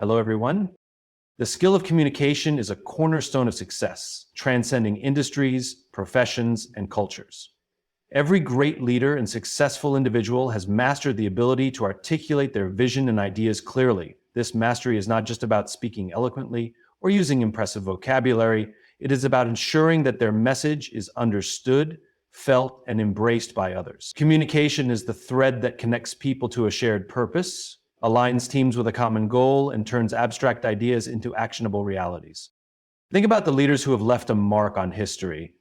Hello, everyone. The skill of communication is a cornerstone of success, transcending industries, professions, and cultures. Every great leader and successful individual has mastered the ability to articulate their vision and ideas clearly. This mastery is not just about speaking eloquently or using impressive vocabulary. It is about ensuring that their message is understood, felt, and embraced by others. Communication is the thread that connects people to a shared purpose, aligns teams with a common goal, and turns abstract ideas into actionable realities. Think about the leaders who have left a mark on history,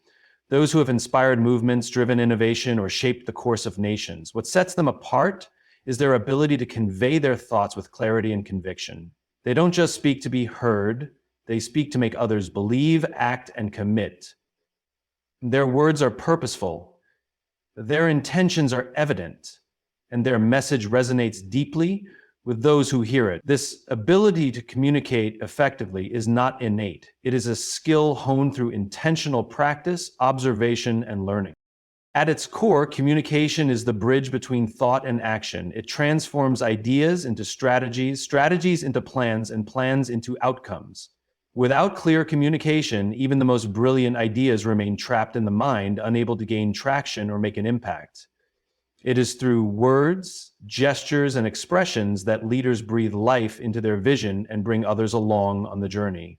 those who have inspired movements, driven innovation, or shaped the course of nations. What sets them apart is their ability to convey their thoughts with clarity and conviction. They don't just speak to be heard, they speak to make others believe, act, and commit. Their words are purposeful, their intentions are evident, and their message resonates deeply with those who hear it. This ability to communicate effectively is not innate. It is a skill honed through intentional practice, observation, and learning. At its core, communication is the bridge between thought and action. It transforms ideas into strategies, strategies into plans, and plans into outcomes. Without clear communication, even the most brilliant ideas remain trapped in the mind, unable to gain traction or make an impact. It is through words, gestures, and expressions that leaders breathe life into their vision and bring others along on the journey.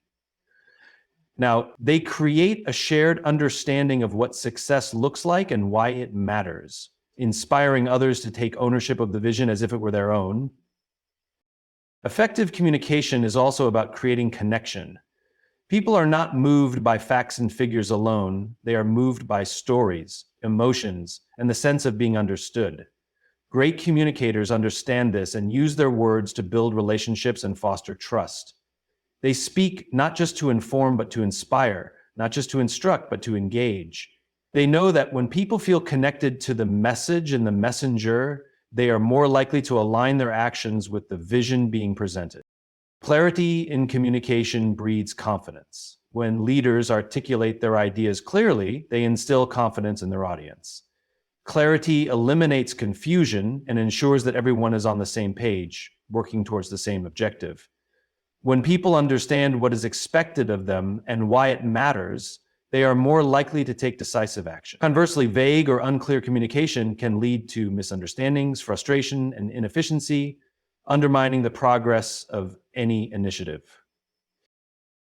Now, they create a shared understanding of what success looks like and why it matters, inspiring others to take ownership of the vision as if it were their own. Effective communication is also about creating connection. People are not moved by facts and figures alone. They are moved by stories, emotions, and the sense of being understood. Great communicators understand this and use their words to build relationships and foster trust. They speak not just to inform, but to inspire, not just to instruct, but to engage. They know that when people feel connected to the message and the messenger, they are more likely to align their actions with the vision being presented. Clarity in communication breeds confidence. When leaders articulate their ideas clearly, they instill confidence in their audience. Clarity eliminates confusion and ensures that everyone is on the same page, working towards the same objective. When people understand what is expected of them and why it matters, they are more likely to take decisive action. Conversely, vague or unclear communication can lead to misunderstandings, frustration, and inefficiency, undermining the progress of any initiative.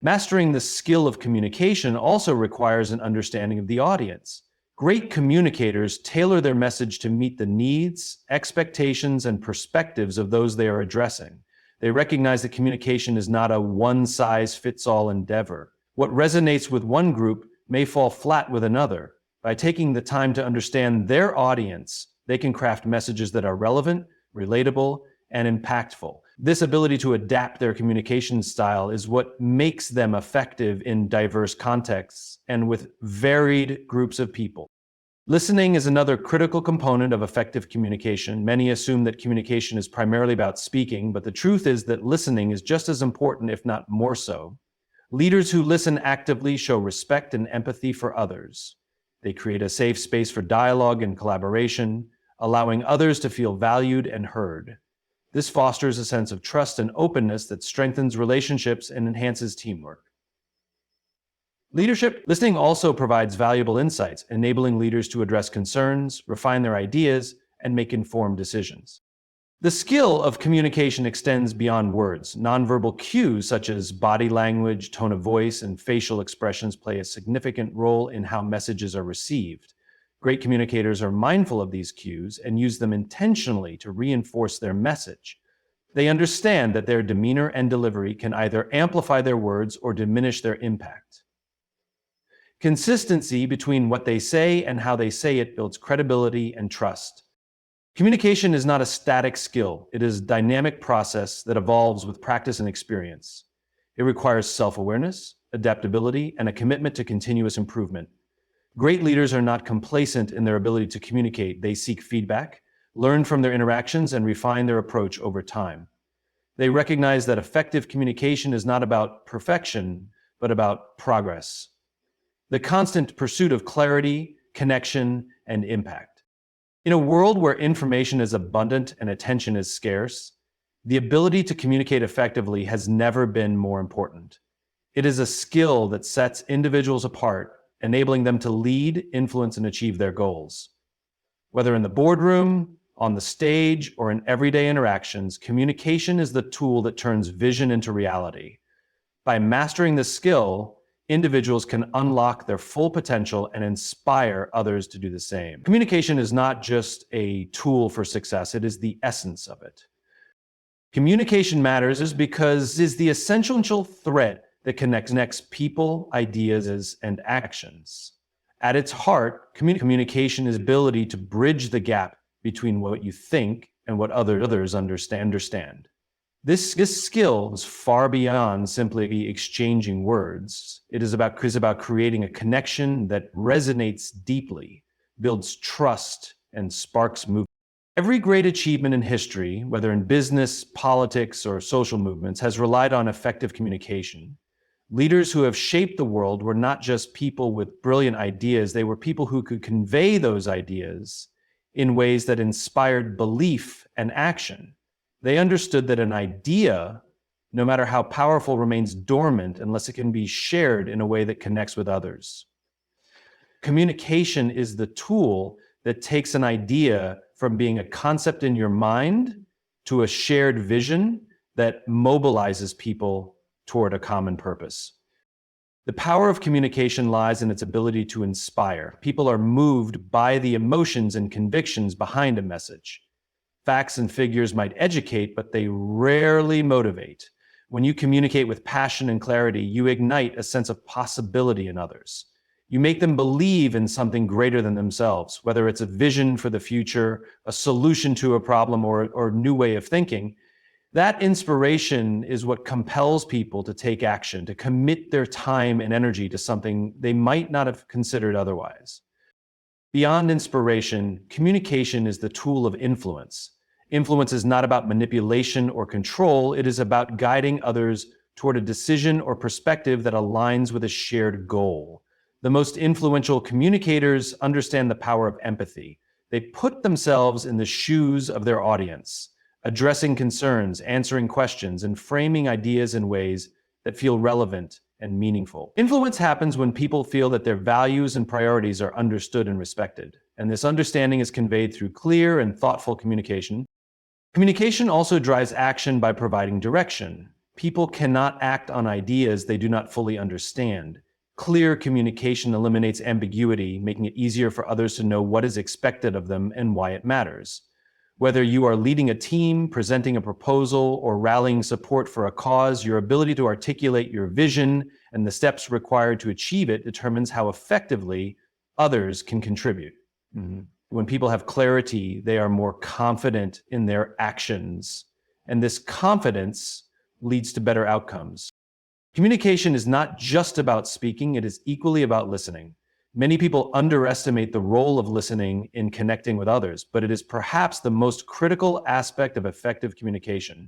Mastering the skill of communication also requires an understanding of the audience. Great communicators tailor their message to meet the needs, expectations, and perspectives of those they are addressing. They recognize that communication is not a one-size-fits-all endeavor. What resonates with one group may fall flat with another. By taking the time to understand their audience, they can craft messages that are relevant, relatable, and impactful. This ability to adapt their communication style is what makes them effective in diverse contexts and with varied groups of people. Listening is another critical component of effective communication. Many assume that communication is primarily about speaking, but the truth is that listening is just as important, if not more so. Leaders who listen actively show respect and empathy for others. They create a safe space for dialogue and collaboration, allowing others to feel valued and heard. This fosters a sense of trust and openness that strengthens relationships and enhances teamwork. Listening also provides valuable insights, enabling leaders to address concerns, refine their ideas, and make informed decisions. The skill of communication extends beyond words. Nonverbal cues such as body language, tone of voice, and facial expressions play a significant role in how messages are received. Great communicators are mindful of these cues and use them intentionally to reinforce their message. They understand that their demeanor and delivery can either amplify their words or diminish their impact. Consistency between what they say and how they say it builds credibility and trust. Communication is not a static skill. It is a dynamic process that evolves with practice and experience. It requires self-awareness, adaptability, and a commitment to continuous improvement. Great leaders are not complacent in their ability to communicate. They seek feedback, learn from their interactions, and refine their approach over time. They recognize that effective communication is not about perfection, but about progress. The constant pursuit of clarity, connection, and impact. In a world where information is abundant and attention is scarce, The ability to communicate effectively has never been more important. It is a skill that sets individuals apart, enabling them to lead, influence, and achieve their goals. Whether in the boardroom, on the stage, or in everyday interactions, communication is the tool that turns vision into reality. By mastering this skill, individuals can unlock their full potential and inspire others to do the same. Communication is not just a tool for success, it is the essence of it. Communication matters because it is the essential thread that connects people, ideas, and actions. At its heart, communication is the ability to bridge the gap between what you think and what others understand. This skill is far beyond simply exchanging words. It is about creating a connection that resonates deeply, builds trust, and sparks movement. Every great achievement in history, whether in business, politics, or social movements, has relied on effective communication. Leaders who have shaped the world were not just people with brilliant ideas, they were people who could convey those ideas in ways that inspired belief and action. They understood that an idea, no matter how powerful, remains dormant unless it can be shared in a way that connects with others. Communication is the tool that takes an idea from being a concept in your mind to a shared vision that mobilizes people toward a common purpose. The power of communication lies in its ability to inspire. People are moved by the emotions and convictions behind a message. Facts and figures might educate, but they rarely motivate. When you communicate with passion and clarity, you ignite a sense of possibility in others. You make them believe in something greater than themselves, whether it's a vision for the future, a solution to a problem, or a new way of thinking. That inspiration is what compels people to take action, to commit their time and energy to something they might not have considered otherwise. Beyond inspiration, communication is the tool of influence. Influence is not about manipulation or control, it is about guiding others toward a decision or perspective that aligns with a shared goal. The most influential communicators understand the power of empathy. They put themselves in the shoes of their audience, addressing concerns, answering questions, and framing ideas in ways that feel relevant and meaningful. Influence happens when people feel that their values and priorities are understood and respected, and this understanding is conveyed through clear and thoughtful communication. Communication also drives action by providing direction. People cannot act on ideas they do not fully understand. Clear communication eliminates ambiguity, making it easier for others to know what is expected of them and why it matters. Whether you are leading a team, presenting a proposal, or rallying support for a cause, your ability to articulate your vision and the steps required to achieve it determines how effectively others can contribute. When people have clarity, they are more confident in their actions, and this confidence leads to better outcomes. Communication is not just about speaking, it is equally about listening. Many people underestimate the role of listening in connecting with others, but it is perhaps the most critical aspect of effective communication.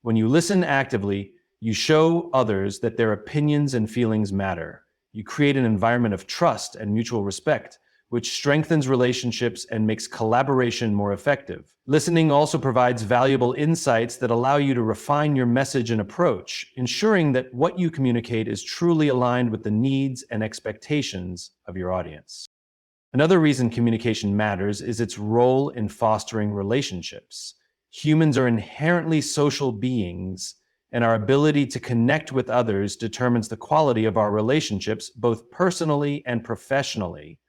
When you listen actively, you show others that their opinions and feelings matter. You create an environment of trust and mutual respect, which strengthens relationships and makes collaboration more effective. Listening also provides valuable insights that allow you to refine your message and approach, ensuring that what you communicate is truly aligned with the needs and expectations of your audience. Another reason communication matters is its role in fostering relationships. Humans are inherently social beings, and our ability to connect with others determines the quality of our relationships, both personally and professionally.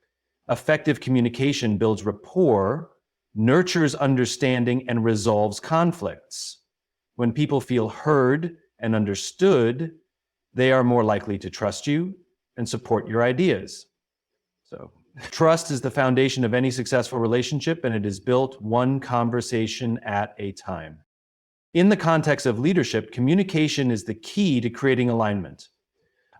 Effective communication builds rapport, nurtures understanding, and resolves conflicts. When people feel heard and understood, they are more likely to trust you and support your ideas. So, trust is the foundation of any successful relationship, and it is built one conversation at a time. In the context of leadership, communication is the key to creating alignment.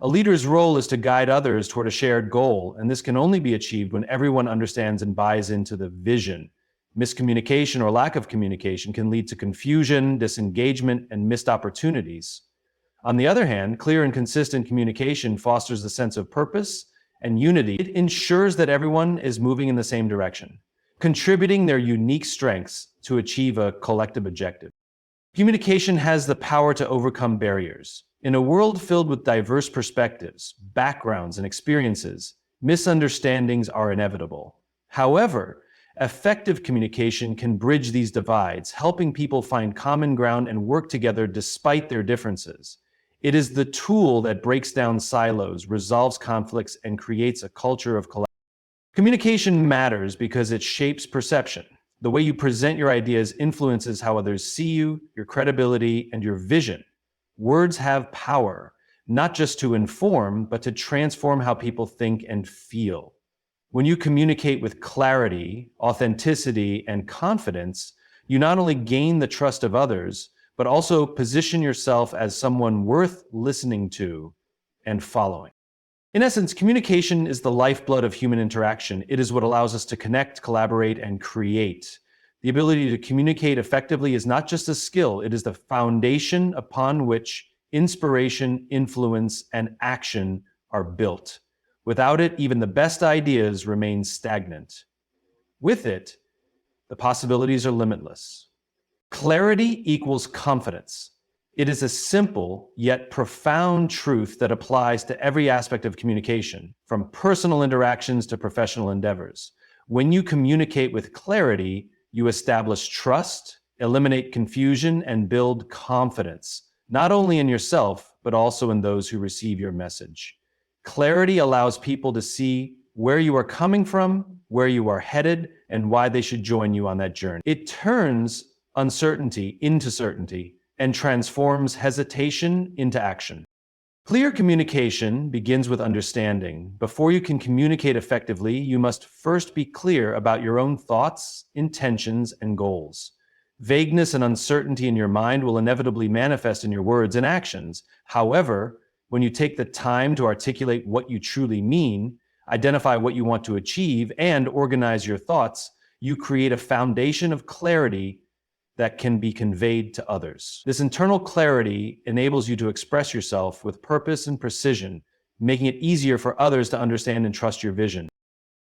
A leader's role is to guide others toward a shared goal, and this can only be achieved when everyone understands and buys into the vision. Miscommunication or lack of communication can lead to confusion, disengagement, and missed opportunities. On the other hand, clear and consistent communication fosters a sense of purpose and unity. It ensures that everyone is moving in the same direction, contributing their unique strengths to achieve a collective objective. Communication has the power to overcome barriers. In a world filled with diverse perspectives, backgrounds, and experiences, misunderstandings are inevitable. However, effective communication can bridge these divides, helping people find common ground and work together despite their differences. It is the tool that breaks down silos, resolves conflicts, and creates a culture of collaboration. Communication matters because it shapes perception. The way you present your ideas influences how others see you, your credibility, and your vision. Words have power, not just to inform, but to transform how people think and feel. When you communicate with clarity, authenticity, and confidence, you not only gain the trust of others, but also position yourself as someone worth listening to and following. In essence, communication is the lifeblood of human interaction. It is what allows us to connect, collaborate, and create. The ability to communicate effectively is not just a skill, it is the foundation upon which inspiration, influence, and action are built. Without it, even the best ideas remain stagnant. With it, the possibilities are limitless. Clarity equals confidence. It is a simple yet profound truth that applies to every aspect of communication, from personal interactions to professional endeavors. When you communicate with clarity, you establish trust, eliminate confusion, and build confidence, not only in yourself, but also in those who receive your message. Clarity allows people to see where you are coming from, where you are headed, and why they should join you on that journey. It turns uncertainty into certainty and transforms hesitation into action. Clear communication begins with understanding. Before you can communicate effectively, you must first be clear about your own thoughts, intentions, and goals. Vagueness and uncertainty in your mind will inevitably manifest in your words and actions. However, when you take the time to articulate what you truly mean, identify what you want to achieve, and organize your thoughts, you create a foundation of clarity that can be conveyed to others. This internal clarity enables you to express yourself with purpose and precision, making it easier for others to understand and trust your vision.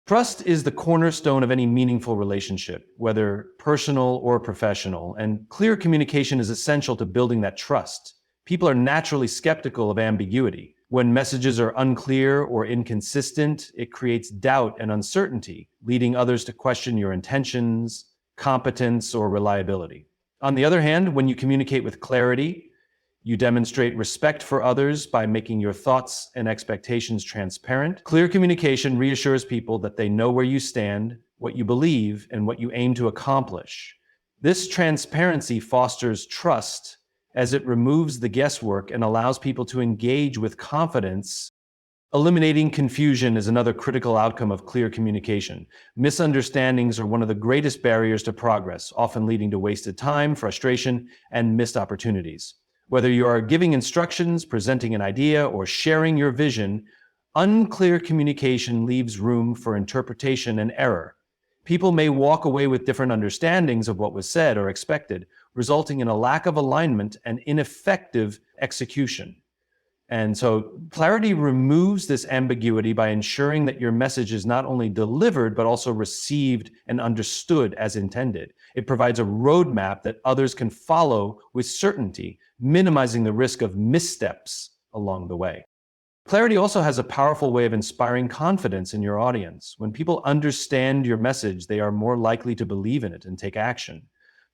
Trust is the cornerstone of any meaningful relationship, whether personal or professional, and clear communication is essential to building that trust. People are naturally skeptical of ambiguity. When messages are unclear or inconsistent, it creates doubt and uncertainty, leading others to question your intentions, competence, or reliability. On the other hand, when you communicate with clarity, you demonstrate respect for others by making your thoughts and expectations transparent. Clear communication reassures people that they know where you stand, what you believe, and what you aim to accomplish. This transparency fosters trust as it removes the guesswork and allows people to engage with confidence. Eliminating confusion is another critical outcome of clear communication. Misunderstandings are one of the greatest barriers to progress, often leading to wasted time, frustration, and missed opportunities. Whether you are giving instructions, presenting an idea, or sharing your vision, unclear communication leaves room for interpretation and error. People may walk away with different understandings of what was said or expected, resulting in a lack of alignment and ineffective execution. And so clarity removes this ambiguity by ensuring that your message is not only delivered, but also received and understood as intended. It provides a roadmap that others can follow with certainty, minimizing the risk of missteps along the way. Clarity also has a powerful way of inspiring confidence in your audience. When people understand your message, they are more likely to believe in it and take action.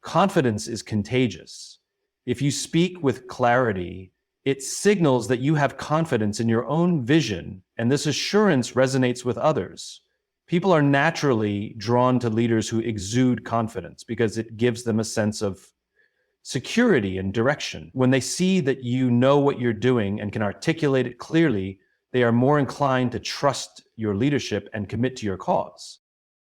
Confidence is contagious. If you speak with clarity, it signals that you have confidence in your own vision, and this assurance resonates with others. People are naturally drawn to leaders who exude confidence because it gives them a sense of security and direction. When they see that you know what you're doing and can articulate it clearly, they are more inclined to trust your leadership and commit to your cause.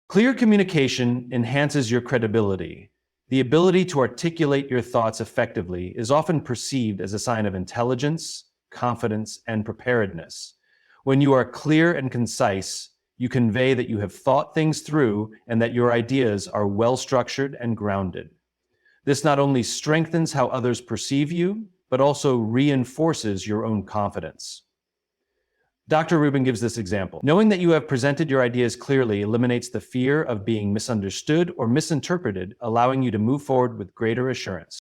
Clear communication enhances your credibility. The ability to articulate your thoughts effectively is often perceived as a sign of intelligence, confidence, and preparedness. When you are clear and concise, you convey that you have thought things through and that your ideas are well-structured and grounded. This not only strengthens how others perceive you, but also reinforces your own confidence. Dr. Rubin gives this example. Knowing that you have presented your ideas clearly eliminates the fear of being misunderstood or misinterpreted, allowing you to move forward with greater assurance.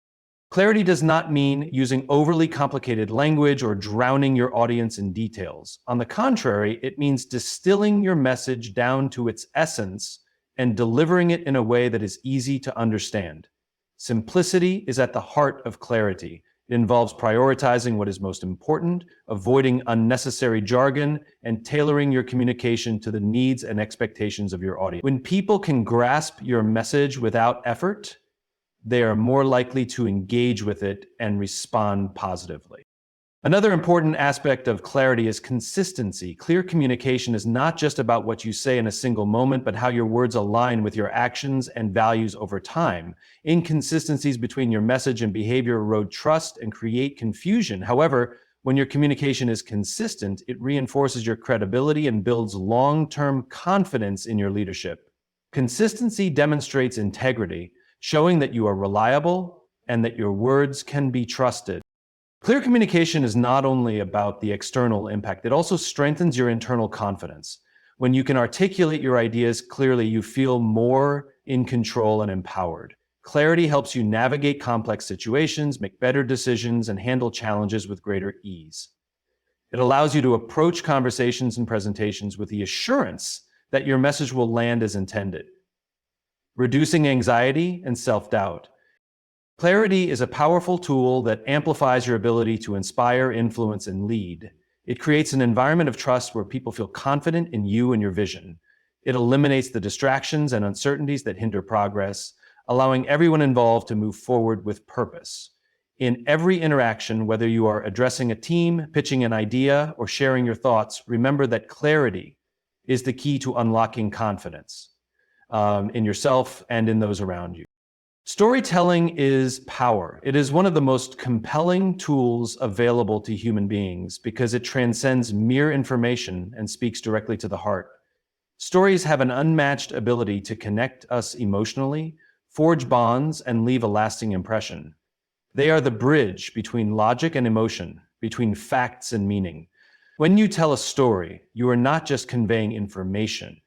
Clarity does not mean using overly complicated language or drowning your audience in details. On the contrary, it means distilling your message down to its essence and delivering it in a way that is easy to understand. Simplicity is at the heart of clarity. It involves prioritizing what is most important, avoiding unnecessary jargon, and tailoring your communication to the needs and expectations of your audience. When people can grasp your message without effort, they are more likely to engage with it and respond positively. Another important aspect of clarity is consistency. Clear communication is not just about what you say in a single moment, but how your words align with your actions and values over time. Inconsistencies between your message and behavior erode trust and create confusion. However, when your communication is consistent, it reinforces your credibility and builds long-term confidence in your leadership. Consistency demonstrates integrity, showing that you are reliable and that your words can be trusted. Clear communication is not only about the external impact, it also strengthens your internal confidence. When you can articulate your ideas clearly, you feel more in control and empowered. Clarity helps you navigate complex situations, make better decisions, and handle challenges with greater ease. It allows you to approach conversations and presentations with the assurance that your message will land as intended, reducing anxiety and self-doubt. Clarity is a powerful tool that amplifies your ability to inspire, influence, and lead. It creates an environment of trust where people feel confident in you and your vision. It eliminates the distractions and uncertainties that hinder progress, allowing everyone involved to move forward with purpose. In every interaction, whether you are addressing a team, pitching an idea, or sharing your thoughts, remember that clarity is the key to unlocking confidence in yourself and in those around you. Storytelling is power. It is one of the most compelling tools available to human beings because it transcends mere information and speaks directly to the heart. Stories have an unmatched ability to connect us emotionally, forge bonds, and leave a lasting impression. They are the bridge between logic and emotion, between facts and meaning. When you tell a story, you are not just conveying information.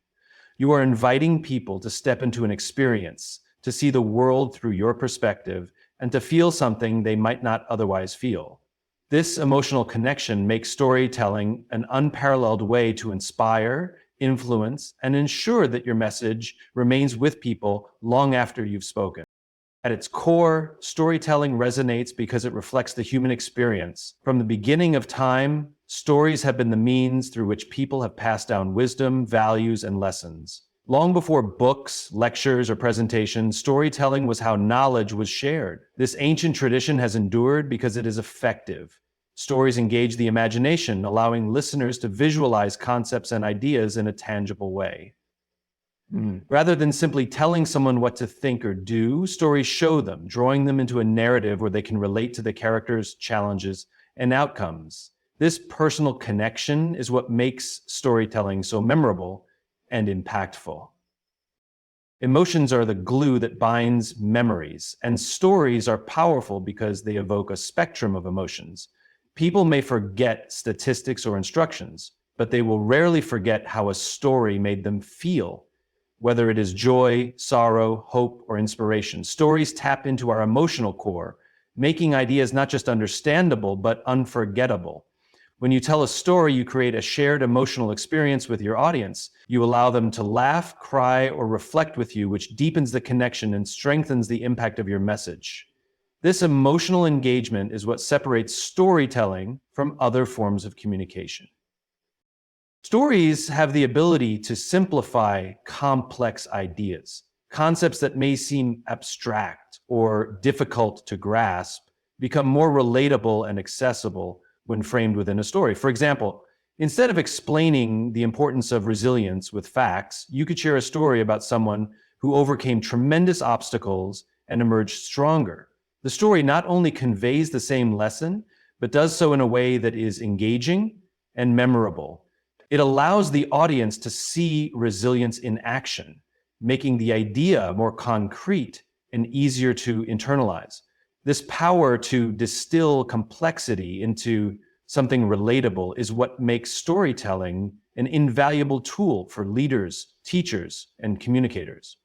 You are inviting people to step into an experience, to see the world through your perspective, and to feel something they might not otherwise feel. This emotional connection makes storytelling an unparalleled way to inspire, influence, and ensure that your message remains with people long after you've spoken. At its core, storytelling resonates because it reflects the human experience. From the beginning of time, stories have been the means through which people have passed down wisdom, values, and lessons. Long before books, lectures, or presentations, storytelling was how knowledge was shared. This ancient tradition has endured because it is effective. Stories engage the imagination, allowing listeners to visualize concepts and ideas in a tangible way. Rather than simply telling someone what to think or do, stories show them, drawing them into a narrative where they can relate to the characters, challenges, and outcomes. This personal connection is what makes storytelling so memorable and impactful. Emotions are the glue that binds memories, and stories are powerful because they evoke a spectrum of emotions. People may forget statistics or instructions, but they will rarely forget how a story made them feel. Whether it is joy, sorrow, hope, or inspiration, stories tap into our emotional core, making ideas not just understandable, but unforgettable. When you tell a story, you create a shared emotional experience with your audience. You allow them to laugh, cry, or reflect with you, which deepens the connection and strengthens the impact of your message. This emotional engagement is what separates storytelling from other forms of communication. Stories have the ability to simplify complex ideas. Concepts that may seem abstract or difficult to grasp become more relatable and accessible when framed within a story. For example, instead of explaining the importance of resilience with facts, you could share a story about someone who overcame tremendous obstacles and emerged stronger. The story not only conveys the same lesson, but does so in a way that is engaging and memorable. It allows the audience to see resilience in action, making the idea more concrete and easier to internalize. This power to distill complexity into something relatable is what makes storytelling an invaluable tool for leaders, teachers, and communicators.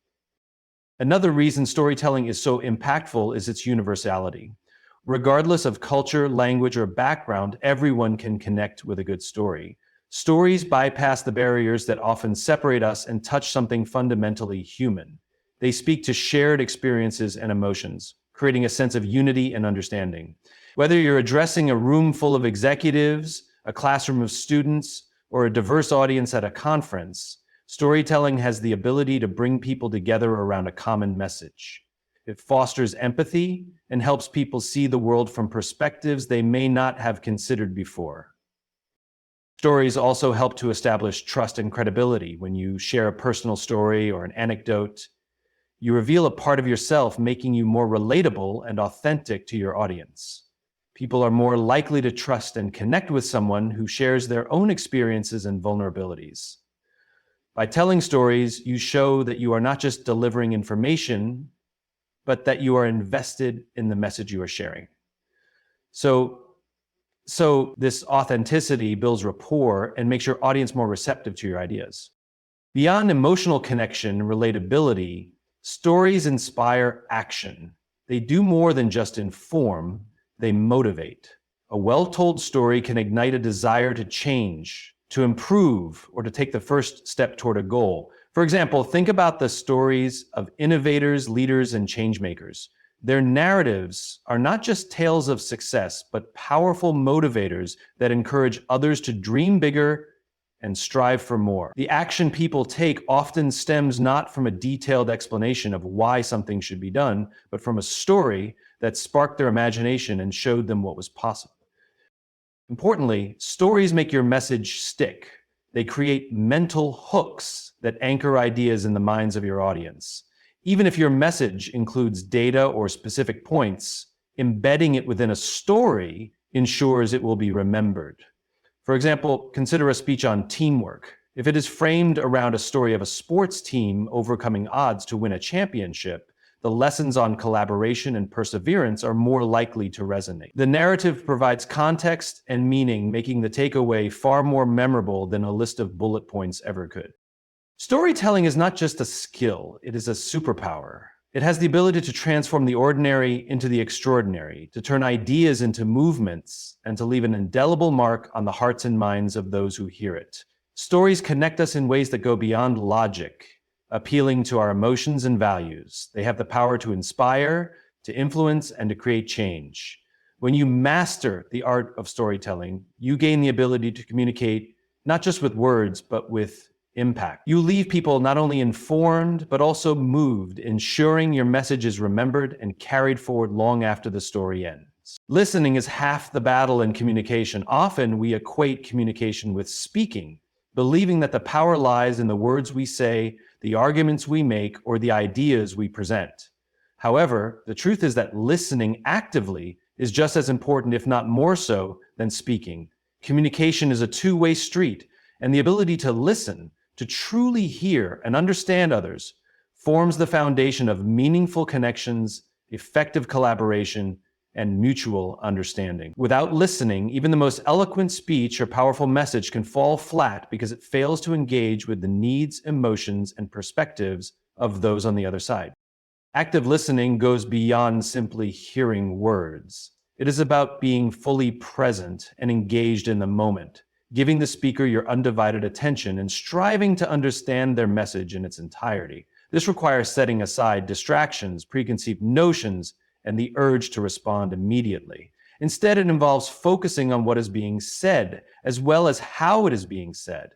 Another reason storytelling is so impactful is its universality. Regardless of culture, language, or background, everyone can connect with a good story. Stories bypass the barriers that often separate us and touch something fundamentally human. They speak to shared experiences and emotions, creating a sense of unity and understanding. Whether you're addressing a room full of executives, a classroom of students, or a diverse audience at a conference, storytelling has the ability to bring people together around a common message. It fosters empathy and helps people see the world from perspectives they may not have considered before. Stories also help to establish trust and credibility. When you share a personal story or an anecdote, you reveal a part of yourself, making you more relatable and authentic to your audience. People are more likely to trust and connect with someone who shares their own experiences and vulnerabilities. By telling stories, you show that you are not just delivering information, but that you are invested in the message you are sharing. So this authenticity builds rapport and makes your audience more receptive to your ideas. Beyond emotional connection and relatability, stories inspire action. They do more than just inform, they motivate. A well-told story can ignite a desire to change, to improve, or to take the first step toward a goal. For example, think about the stories of innovators, leaders, and changemakers. Their narratives are not just tales of success, but powerful motivators that encourage others to dream bigger and strive for more. The action people take often stems not from a detailed explanation of why something should be done, but from a story that sparked their imagination and showed them what was possible. Importantly, stories make your message stick. They create mental hooks that anchor ideas in the minds of your audience. Even if your message includes data or specific points, embedding it within a story ensures it will be remembered. For example, consider a speech on teamwork. If it is framed around a story of a sports team overcoming odds to win a championship, the lessons on collaboration and perseverance are more likely to resonate. The narrative provides context and meaning, making the takeaway far more memorable than a list of bullet points ever could. Storytelling is not just a skill, it is a superpower. It has the ability to transform the ordinary into the extraordinary, to turn ideas into movements, and to leave an indelible mark on the hearts and minds of those who hear it. Stories connect us in ways that go beyond logic, appealing to our emotions and values. They have the power to inspire, to influence, and to create change. When you master the art of storytelling, you gain the ability to communicate not just with words, but with impact. You leave people not only informed, but also moved, ensuring your message is remembered and carried forward long after the story ends. Listening is half the battle in communication. Often we equate communication with speaking, believing that the power lies in the words we say, the arguments we make, or the ideas we present. However, the truth is that listening actively is just as important, if not more so, than speaking. Communication is a two-way street, and the ability to listen, to truly hear and understand others, forms the foundation of meaningful connections, effective collaboration, and mutual understanding. Without listening, even the most eloquent speech or powerful message can fall flat because it fails to engage with the needs, emotions, and perspectives of those on the other side. Active listening goes beyond simply hearing words. It is about being fully present and engaged in the moment, giving the speaker your undivided attention and striving to understand their message in its entirety. This requires setting aside distractions, preconceived notions, and the urge to respond immediately. Instead, it involves focusing on what is being said, as well as how it is being said.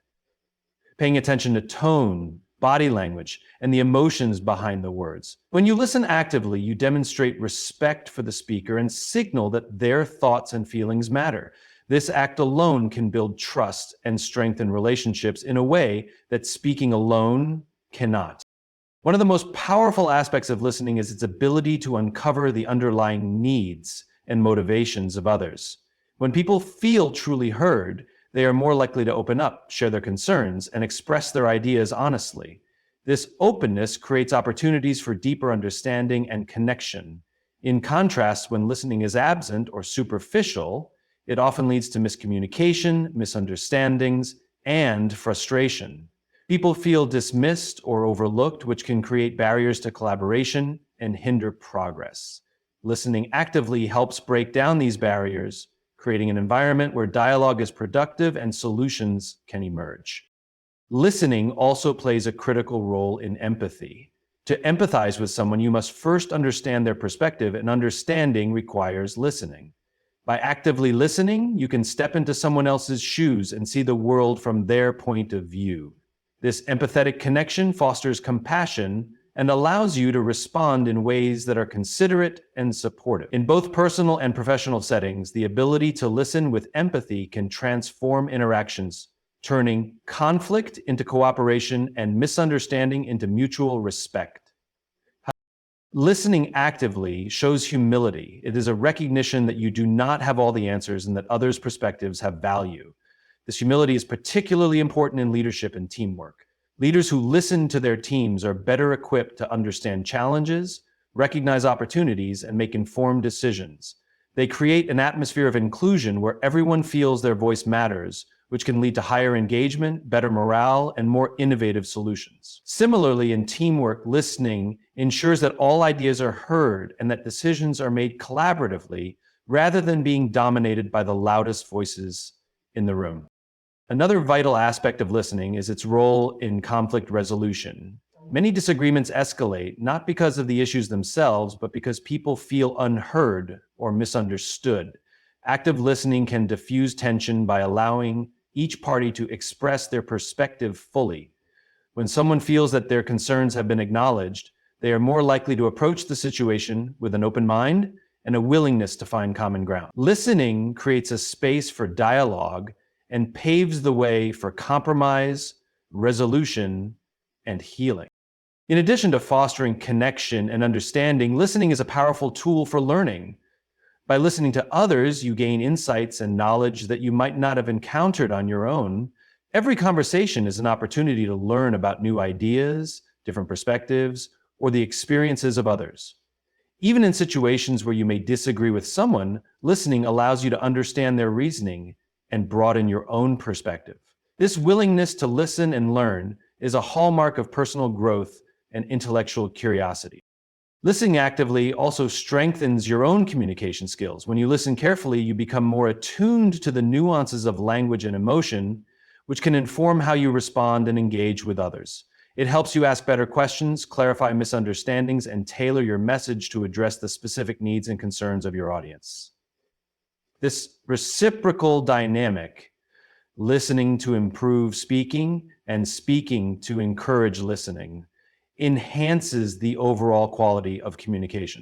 Paying attention to tone, body language, and the emotions behind the words. When you listen actively, you demonstrate respect for the speaker and signal that their thoughts and feelings matter. This act alone can build trust and strengthen relationships in a way that speaking alone cannot. One of the most powerful aspects of listening is its ability to uncover the underlying needs and motivations of others. When people feel truly heard, they are more likely to open up, share their concerns, and express their ideas honestly. This openness creates opportunities for deeper understanding and connection. In contrast, when listening is absent or superficial, it often leads to miscommunication, misunderstandings, and frustration. People feel dismissed or overlooked, which can create barriers to collaboration and hinder progress. Listening actively helps break down these barriers, creating an environment where dialogue is productive and solutions can emerge. Listening also plays a critical role in empathy. To empathize with someone, you must first understand their perspective, and understanding requires listening. By actively listening, you can step into someone else's shoes and see the world from their point of view. This empathetic connection fosters compassion and allows you to respond in ways that are considerate and supportive. In both personal and professional settings, the ability to listen with empathy can transform interactions, turning conflict into cooperation and misunderstanding into mutual respect. Listening actively shows humility. It is a recognition that you do not have all the answers and that others' perspectives have value. This humility is particularly important in leadership and teamwork. Leaders who listen to their teams are better equipped to understand challenges, recognize opportunities, and make informed decisions. They create an atmosphere of inclusion where everyone feels their voice matters, which can lead to higher engagement, better morale, and more innovative solutions. Similarly, in teamwork, listening ensures that all ideas are heard and that decisions are made collaboratively rather than being dominated by the loudest voices in the room. Another vital aspect of listening is its role in conflict resolution. Many disagreements escalate not because of the issues themselves, but because people feel unheard or misunderstood. Active listening can diffuse tension by allowing each party to express their perspective fully. When someone feels that their concerns have been acknowledged, they are more likely to approach the situation with an open mind and a willingness to find common ground. Listening creates a space for dialogue and paves the way for compromise, resolution, and healing. In addition to fostering connection and understanding, listening is a powerful tool for learning. By listening to others, you gain insights and knowledge that you might not have encountered on your own. Every conversation is an opportunity to learn about new ideas, different perspectives, or the experiences of others. Even in situations where you may disagree with someone, listening allows you to understand their reasoning and broaden your own perspective. This willingness to listen and learn is a hallmark of personal growth and intellectual curiosity. Listening actively also strengthens your own communication skills. When you listen carefully, you become more attuned to the nuances of language and emotion, which can inform how you respond and engage with others. It helps you ask better questions, clarify misunderstandings, and tailor your message to address the specific needs and concerns of your audience. This reciprocal dynamic, listening to improve speaking and speaking to encourage listening, enhances the overall quality of communication.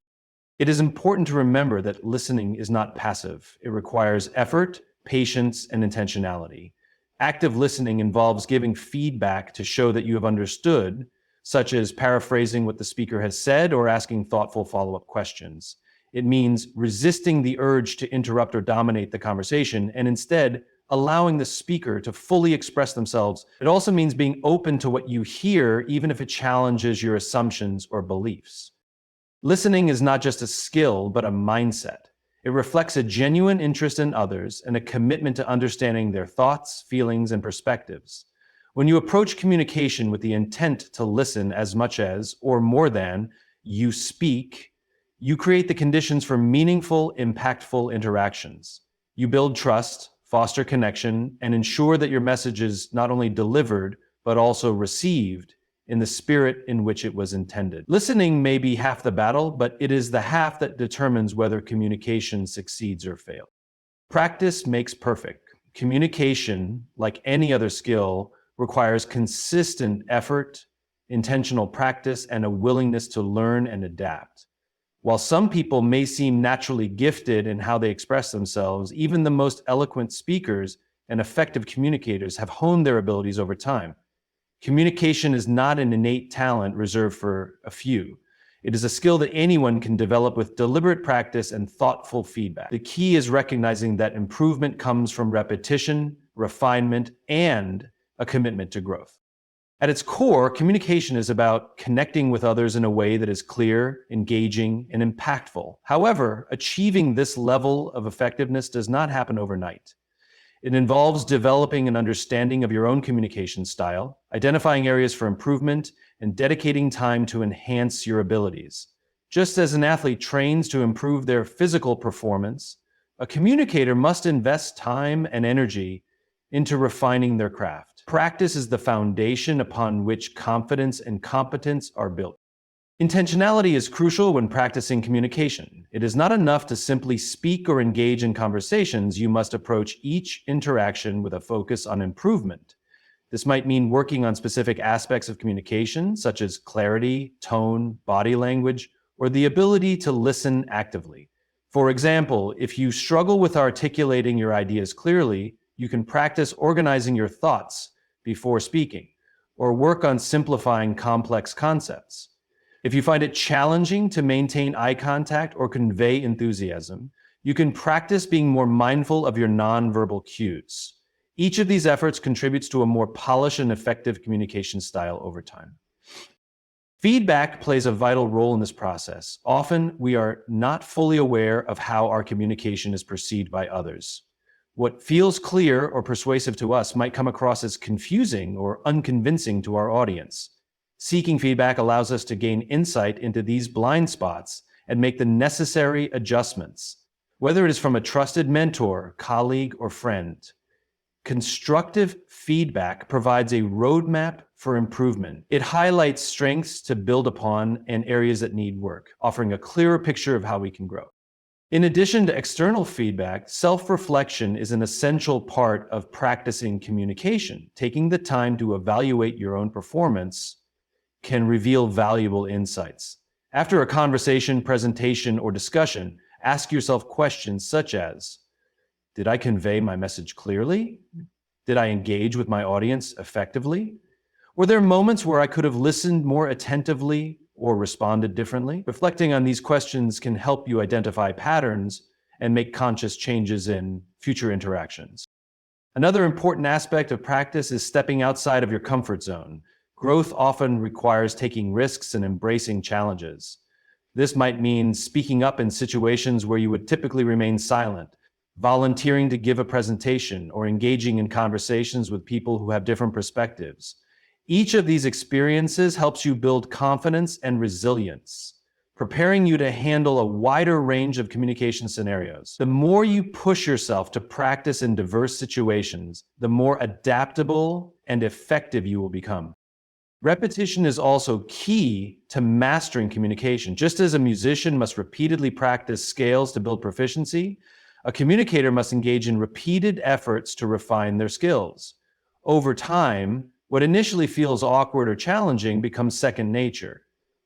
It is important to remember that listening is not passive. It requires effort, patience, and intentionality. Active listening involves giving feedback to show that you have understood, such as paraphrasing what the speaker has said or asking thoughtful follow-up questions. It means resisting the urge to interrupt or dominate the conversation and instead allowing the speaker to fully express themselves. It also means being open to what you hear, even if it challenges your assumptions or beliefs. Listening is not just a skill, but a mindset. It reflects a genuine interest in others and a commitment to understanding their thoughts, feelings, and perspectives. When you approach communication with the intent to listen as much as, or more than, you speak, you create the conditions for meaningful, impactful interactions. You build trust, foster connection, and ensure that your message is not only delivered, but also received in the spirit in which it was intended. Listening may be half the battle, but it is the half that determines whether communication succeeds or fails. Practice makes perfect. Communication, like any other skill, requires consistent effort, intentional practice, and a willingness to learn and adapt. While some people may seem naturally gifted in how they express themselves, even the most eloquent speakers and effective communicators have honed their abilities over time. Communication is not an innate talent reserved for a few. It is a skill that anyone can develop with deliberate practice and thoughtful feedback. The key is recognizing that improvement comes from repetition, refinement, and a commitment to growth. At its core, communication is about connecting with others in a way that is clear, engaging, and impactful. However, achieving this level of effectiveness does not happen overnight. It involves developing an understanding of your own communication style, identifying areas for improvement, and dedicating time to enhance your abilities. Just as an athlete trains to improve their physical performance, a communicator must invest time and energy into refining their craft. Practice is the foundation upon which confidence and competence are built. Intentionality is crucial when practicing communication. It is not enough to simply speak or engage in conversations. You must approach each interaction with a focus on improvement. This might mean working on specific aspects of communication, such as clarity, tone, body language, or the ability to listen actively. For example, if you struggle with articulating your ideas clearly, you can practice organizing your thoughts before speaking, or work on simplifying complex concepts. If you find it challenging to maintain eye contact or convey enthusiasm, you can practice being more mindful of your nonverbal cues. Each of these efforts contributes to a more polished and effective communication style over time. Feedback plays a vital role in this process. Often, we are not fully aware of how our communication is perceived by others. What feels clear or persuasive to us might come across as confusing or unconvincing to our audience. Seeking feedback allows us to gain insight into these blind spots and make the necessary adjustments, whether it is from a trusted mentor, colleague, or friend. Constructive feedback provides a roadmap for improvement. It highlights strengths to build upon and areas that need work, offering a clearer picture of how we can grow. In addition to external feedback, self-reflection is an essential part of practicing communication. Taking the time to evaluate your own performance can reveal valuable insights. After a conversation, presentation, or discussion, ask yourself questions such as, did I convey my message clearly? Did I engage with my audience effectively? Were there moments where I could have listened more attentively or responded differently? Reflecting on these questions can help you identify patterns and make conscious changes in future interactions. Another important aspect of practice is stepping outside of your comfort zone. Growth often requires taking risks and embracing challenges. This might mean speaking up in situations where you would typically remain silent, volunteering to give a presentation, or engaging in conversations with people who have different perspectives. Each of these experiences helps you build confidence and resilience, preparing you to handle a wider range of communication scenarios. The more you push yourself to practice in diverse situations, the more adaptable and effective you will become. Repetition is also key to mastering communication. Just as a musician must repeatedly practice scales to build proficiency, a communicator must engage in repeated efforts to refine their skills. Over time, what initially feels awkward or challenging becomes second nature.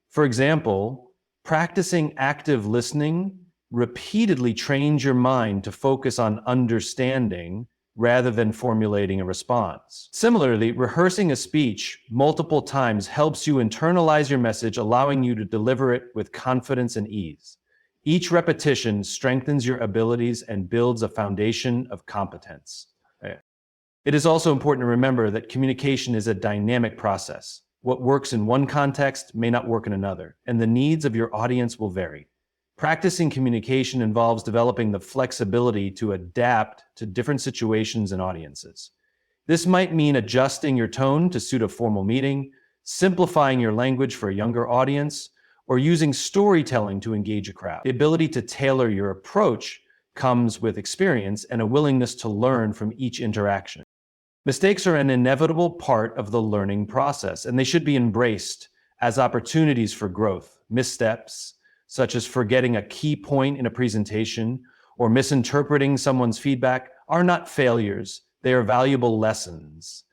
For example, practicing active listening repeatedly trains your mind to focus on understanding rather than formulating a response. Similarly, rehearsing a speech multiple times helps you internalize your message, allowing you to deliver it with confidence and ease. Each repetition strengthens your abilities and builds a foundation of competence. It is also important to remember that communication is a dynamic process. What works in one context may not work in another, and the needs of your audience will vary. Practicing communication involves developing the flexibility to adapt to different situations and audiences. This might mean adjusting your tone to suit a formal meeting, simplifying your language for a younger audience, or using storytelling to engage a crowd. The ability to tailor your approach comes with experience and a willingness to learn from each interaction. Mistakes are an inevitable part of the learning process, and they should be embraced as opportunities for growth. Missteps, such as forgetting a key point in a presentation or misinterpreting someone's feedback, are not failures. They are valuable lessons.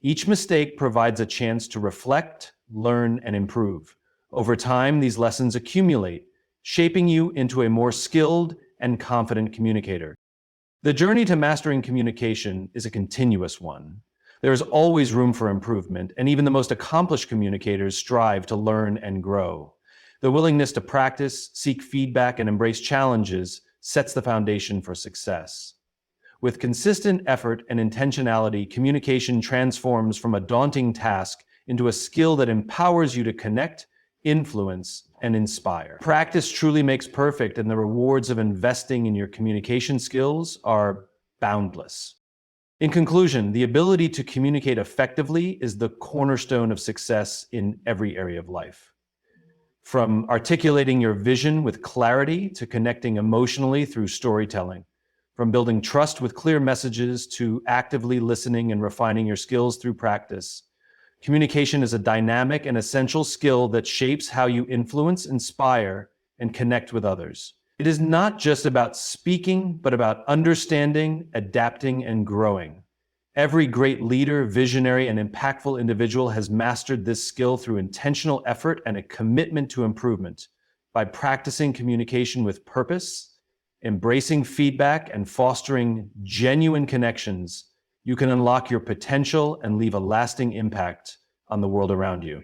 Each mistake provides a chance to reflect, learn, and improve. Over time, these lessons accumulate, shaping you into a more skilled and confident communicator. The journey to mastering communication is a continuous one. There is always room for improvement, and even the most accomplished communicators strive to learn and grow. The willingness to practice, seek feedback, and embrace challenges sets the foundation for success. With consistent effort and intentionality, communication transforms from a daunting task into a skill that empowers you to connect, influence, and inspire. Practice truly makes perfect, and the rewards of investing in your communication skills are boundless. In conclusion, the ability to communicate effectively is the cornerstone of success in every area of life. from articulating your vision with clarity to connecting emotionally through storytelling, from building trust with clear messages to actively listening and refining your skills through practice. Communication is a dynamic and essential skill that shapes how you influence, inspire, and connect with others. It is not just about speaking, but about understanding, adapting, and growing. Every great leader, visionary, and impactful individual has mastered this skill through intentional effort and a commitment to improvement. By practicing communication with purpose, embracing feedback, and fostering genuine connections, you can unlock your potential and leave a lasting impact on the world around you.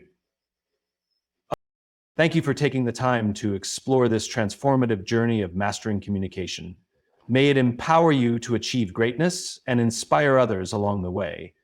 Thank you for taking the time to explore this transformative journey of mastering communication. May it empower you to achieve greatness and inspire others along the way.